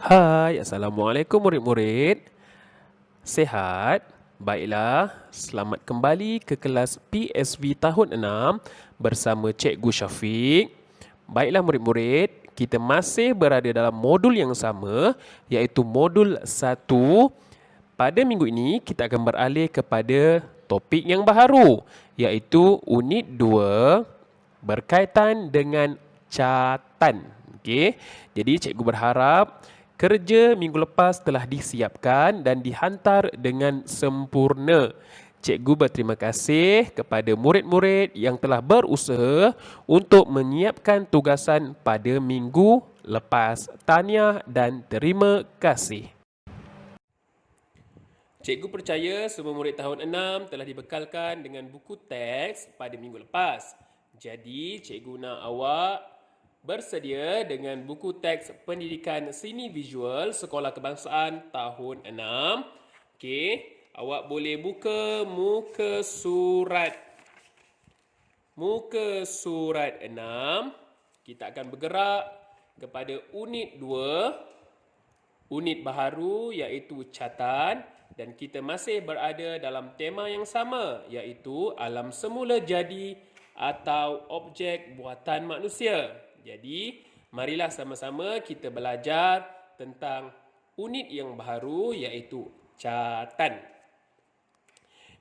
Hai, Assalamualaikum murid-murid. Sehat? Baiklah, selamat kembali ke kelas PSV tahun 6 bersama Cikgu Syafiq. Baiklah murid-murid, kita masih berada dalam modul yang sama iaitu modul 1. Pada minggu ini kita akan beralih kepada topik yang baharu iaitu unit 2 berkaitan dengan catan. Okey. Jadi cikgu berharap kerja minggu lepas telah disiapkan dan dihantar dengan sempurna. Cikgu berterima kasih kepada murid-murid yang telah berusaha untuk menyiapkan tugasan pada minggu lepas. Tahniah dan terima kasih. Cikgu percaya semua murid tahun 6 telah dibekalkan dengan buku teks pada minggu lepas. Jadi, cikgu nak awak bersedia dengan buku teks pendidikan seni visual Sekolah Kebangsaan tahun 6. Okey, awak boleh buka muka surat 6. Kita akan bergerak kepada unit 2, unit baharu iaitu catan. Dan kita masih berada dalam tema yang sama iaitu alam semula jadi atau objek buatan manusia. Jadi, marilah sama-sama kita belajar tentang unit yang baharu iaitu catan.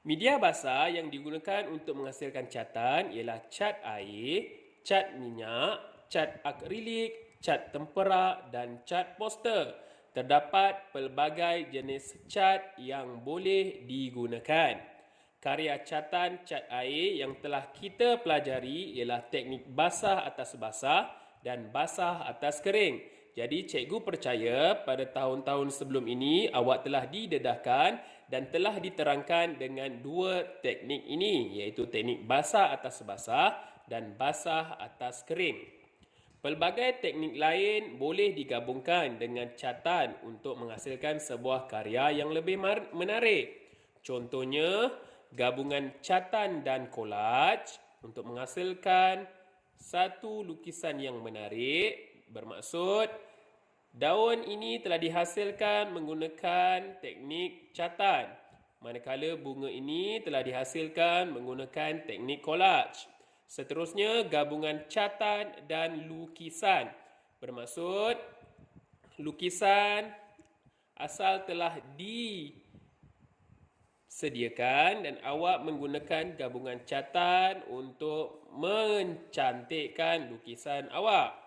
Media basah yang digunakan untuk menghasilkan catan ialah cat air, cat minyak, cat akrilik, cat tempera dan cat poster. Terdapat pelbagai jenis cat yang boleh digunakan. Karya catan cat air yang telah kita pelajari ialah teknik basah atas basah dan basah atas kering. Jadi cikgu percaya pada tahun-tahun sebelum ini awak telah didedahkan dan telah diterangkan dengan dua teknik ini iaitu teknik basah atas basah dan basah atas kering. Pelbagai teknik lain boleh digabungkan dengan catan untuk menghasilkan sebuah karya yang lebih menarik. Contohnya, gabungan catan dan collage untuk menghasilkan satu lukisan yang menarik. Bermaksud, daun ini telah dihasilkan menggunakan teknik catan, manakala bunga ini telah dihasilkan menggunakan teknik collage. Seterusnya, gabungan catan dan lukisan. Bermaksud, lukisan asal telah disediakan dan awak menggunakan gabungan catan untuk mencantikkan lukisan awak.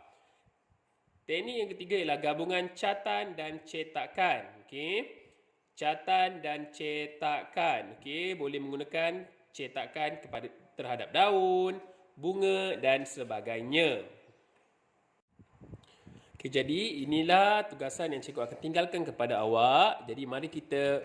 Teknik yang ketiga ialah gabungan catan dan cetakan. Okey. Catan dan cetakan. Okey, boleh menggunakan cetakan terhadap daun, bunga dan sebagainya. Okay, jadi inilah tugasan yang cikgu akan tinggalkan kepada awak. Jadi mari kita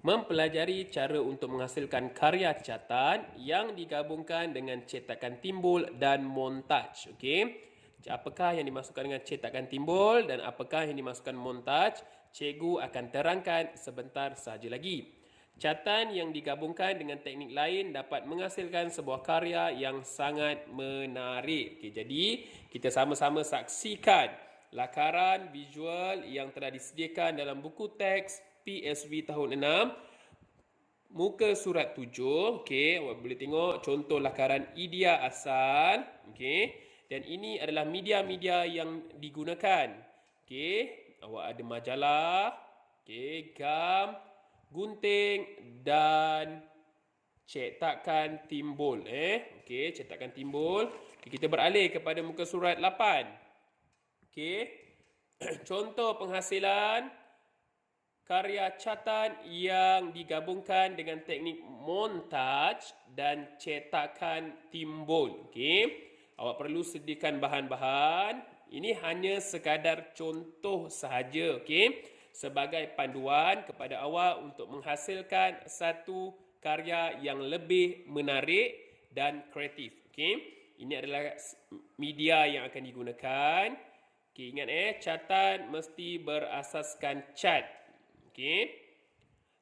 mempelajari cara untuk menghasilkan karya catan yang digabungkan dengan cetakan timbul dan montaj. Okey. Apakah yang dimasukkan dengan cetakan timbul dan apakah yang dimasukkan montaj? Cikgu akan terangkan sebentar saja lagi. Catan yang digabungkan dengan teknik lain dapat menghasilkan sebuah karya yang sangat menarik. Okay, jadi, kita sama-sama saksikan lakaran visual yang telah disediakan dalam buku teks PSV tahun 6. Muka surat 7. Okay, awak boleh tengok contoh lakaran idea asal. Okay, dan ini adalah media-media yang digunakan. Okay, awak ada majalah, okay, gam, gunting dan cetakan timbul. Okey, cetakan timbul. Okay, kita beralih kepada muka surat 8. Okey. Contoh penghasilan karya catan yang digabungkan dengan teknik montaj dan cetakan timbul. Okey. Awak perlu sediakan bahan-bahan. Ini hanya sekadar contoh sahaja, okey, sebagai panduan kepada awak untuk menghasilkan satu karya yang lebih menarik dan kreatif. Okay? Ini adalah media yang akan digunakan. Okay, ingat catan mesti berasaskan cat. Okay?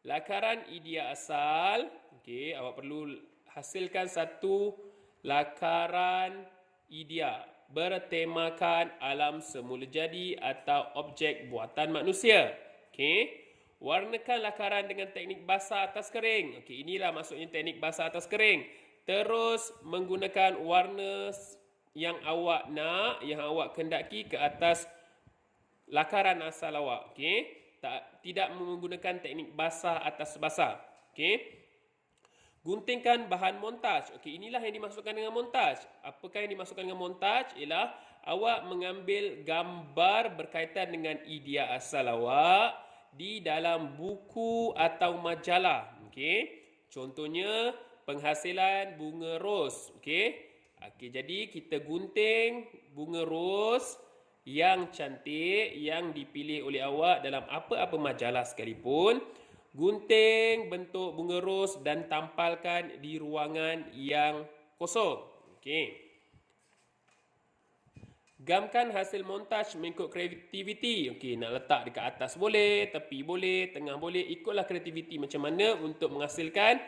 Lakaran idea asal. Okay, awak perlu hasilkan satu lakaran idea. bertemakan alam semula jadi atau objek buatan manusia. Okey. Warnakan lakaran dengan teknik basah atas kering. Okey, inilah maksudnya teknik basah atas kering. Terus menggunakan warna yang awak nak, yang awak kendaki ke atas lakaran asal awak. Okey. Tidak menggunakan teknik basah atas basah. Okey. Guntingkan bahan montaj. Okey, inilah yang dimaksudkan dengan montaj. Apakah yang dimaksudkan dengan montaj? Ialah awak mengambil gambar berkaitan dengan idea asal awak di dalam buku atau majalah. Okey. Contohnya penghasilan bunga ros. Okey. Okey, jadi kita gunting bunga ros yang cantik yang dipilih oleh awak dalam apa-apa majalah sekalipun. Gunting bentuk bunga ros dan tampalkan di ruangan yang kosong. Okey. Gamkan hasil montaj mengikut kreativiti. Okey, nak letak dekat atas boleh, tepi boleh, tengah boleh. Ikutlah kreativiti macam mana untuk menghasilkan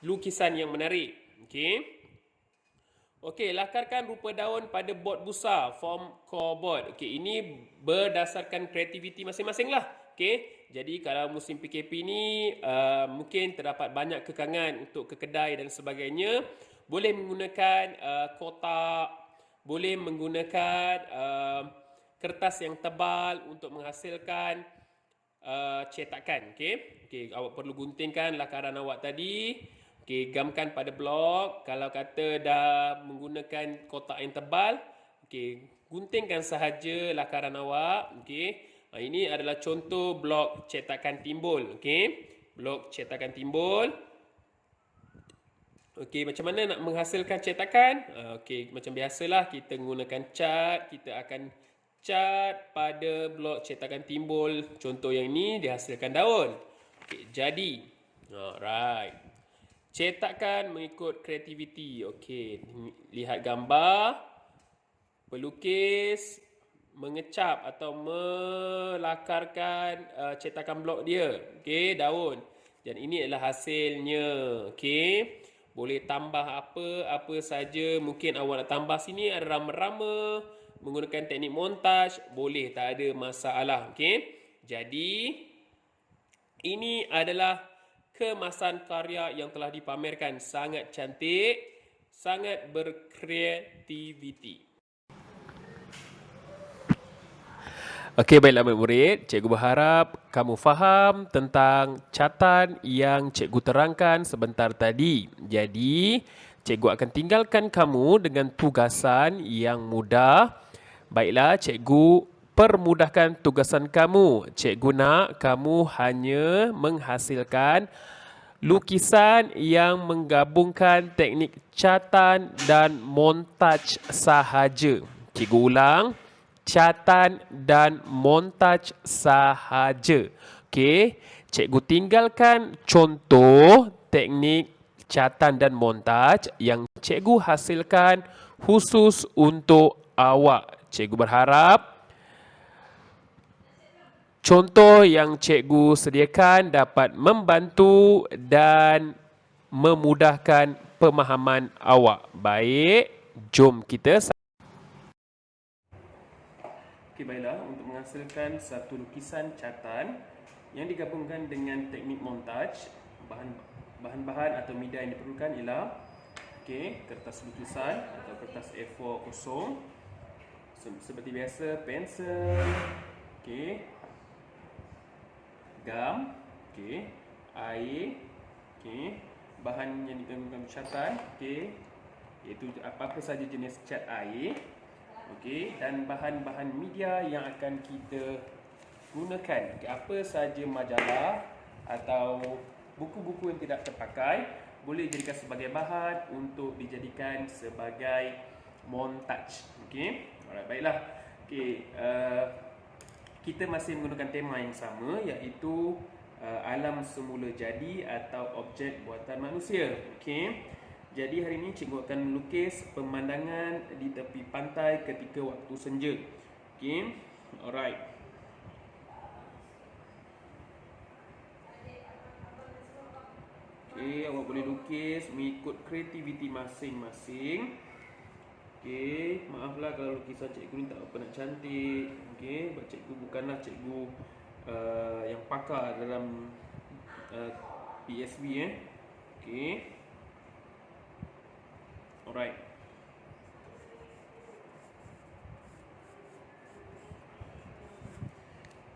lukisan yang menarik. Okey. Okey, lakarkan rupa daun pada bot busa, form core board. Okey, ini berdasarkan kreativiti masing-masing lah. Okey, jadi kalau musim PKP ni mungkin terdapat banyak kekangan untuk ke kedai dan sebagainya. Boleh menggunakan kotak, boleh menggunakan kertas yang tebal untuk menghasilkan cetakan. Okey, awak perlu guntingkan lakaran awak tadi. Okey, gamkan pada blok. Kalau kata dah menggunakan kotak yang tebal, okey, guntingkan sahaja lakaran awak. Okey, ini adalah contoh blok cetakan timbul. Okey, blok cetakan timbul. Okey, macam mana nak menghasilkan cetakan? Okey, macam biasalah kita menggunakan cat. Kita akan cat pada blok cetakan timbul. Contoh yang ini dihasilkan daun. Okey, jadi. Alright. Cetakkan mengikut kreativiti. Okey, lihat gambar. Pelukis mengecap atau melakarkan cetakan blok dia. Okey, daun. Dan ini adalah hasilnya. Okey. Boleh tambah apa saja. Mungkin awak nak tambah sini ada rama-rama. Menggunakan teknik montaj. Boleh, tak ada masalah. Okey. Jadi, ini adalah kemasan karya yang telah dipamerkan. Sangat cantik. Sangat berkreativiti. Okey, baiklah murid-murid. Cikgu berharap kamu faham tentang catatan yang cikgu terangkan sebentar tadi. Jadi, cikgu akan tinggalkan kamu dengan tugasan yang mudah. Baiklah, cikgu permudahkan tugasan kamu. Cikgu nak kamu hanya menghasilkan lukisan yang menggabungkan teknik catatan dan montaj sahaja. Cikgu ulang. Catatan dan montaj sahaja. Okey, cikgu tinggalkan contoh teknik catatan dan montaj yang cikgu hasilkan khusus untuk awak. Cikgu berharap contoh yang cikgu sediakan dapat membantu dan memudahkan pemahaman awak. Baik, jom kita. Okey, baiklah, untuk menghasilkan satu lukisan catatan yang digabungkan dengan teknik montaj, bahan-bahan atau media yang diperlukan ialah kertas lukisan atau kertas A4 kosong. Seperti biasa, pensel, gam, air, bahan yang digunakan catatan, iaitu apa-apa saja jenis cat air. Dan bahan-bahan media yang akan kita gunakan. Apa saja majalah atau buku-buku yang tidak terpakai boleh dijadikan sebagai bahan untuk dijadikan sebagai montaj. Alright, baiklah. Kita masih menggunakan tema yang sama, iaitu alam semula jadi atau objek buatan manusia. Jadi hari ini cikgu akan melukis pemandangan di tepi pantai ketika waktu senja. Alright. Awak boleh lukis mengikut kreativiti masing-masing. Okey, maaflah kalau lukisan cikgu ni tak apa nak cantik. Okey, sebab cikgu bukanlah cikgu yang pakar dalam uh, PSB Okey. Alright.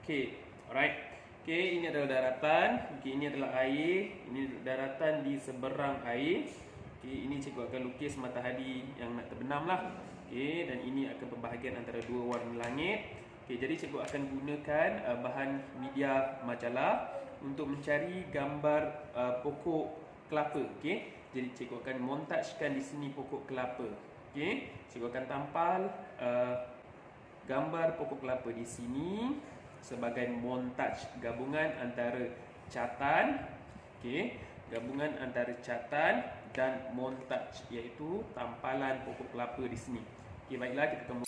Okey, alright. Okey, ini adalah daratan. Okey, ini adalah air. Ini daratan di seberang air. Okey, ini cikgu akan lukis matahari yang nak terbenam lah. Okey, dan ini akan pembahagian antara dua warna langit. Okey, jadi cikgu akan gunakan bahan media majalah untuk mencari gambar pokok kelapa. Okey, jadi cikgu akan montajkan di sini pokok kelapa. Okey, cikgu akan tampal gambar pokok kelapa di sini sebagai montaj gabungan antara catan, okey, gabungan antara catan dan montaj, iaitu tampalan pokok kelapa di sini. Okey, baiklah, kita akan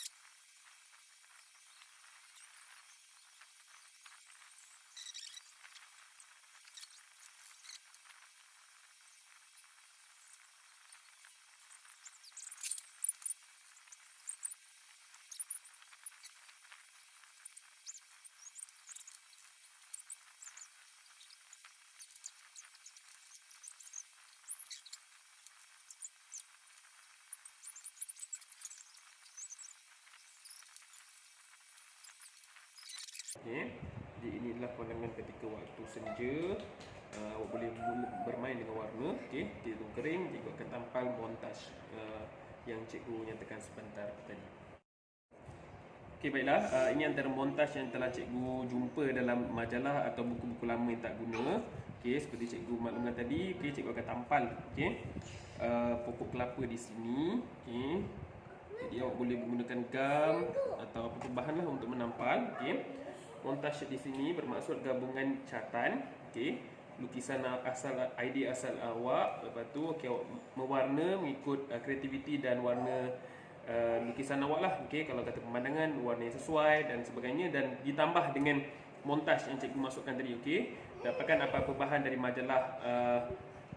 okey. Jadi inilah pandangan ketika waktu senja. Awak boleh bermain dengan warna. Okey, dia tu kering, cikgu akan tampal montaj yang cikgu nyatakan sebentar tadi. Okey, baiklah. Ini antara montaj yang telah cikgu jumpa dalam majalah atau buku-buku lama yang tak guna. Okey, seperti cikgu maklumkan tadi, okey, cikgu akan tampal okey, pokok kelapa di sini. Okey. Jadi awak boleh menggunakan gam atau apa bahan lah untuk menampal. Okey. Montaj di sini bermaksud gabungan catan, okey, lukisan asal, idea asal awak. Lepas tu okey, awak mewarna mengikut kreativiti dan warna lukisan awak lah. Okey, kalau kata pemandangan, warna yang sesuai dan sebagainya, dan ditambah dengan montaj yang cikgu masukkan tadi. Okey, dapatkan apa-apa bahan dari majalah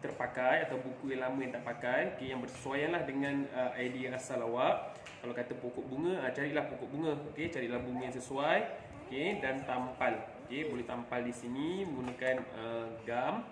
terpakai atau buku yang lama yang tak pakai, okey, yang bersesuaian lah dengan idea asal awak. Kalau kata pokok bunga, carilah pokok bunga. Okey, carilah bunga yang sesuai. Okey, dan tampal. Okey, boleh tampal di sini menggunakan gam.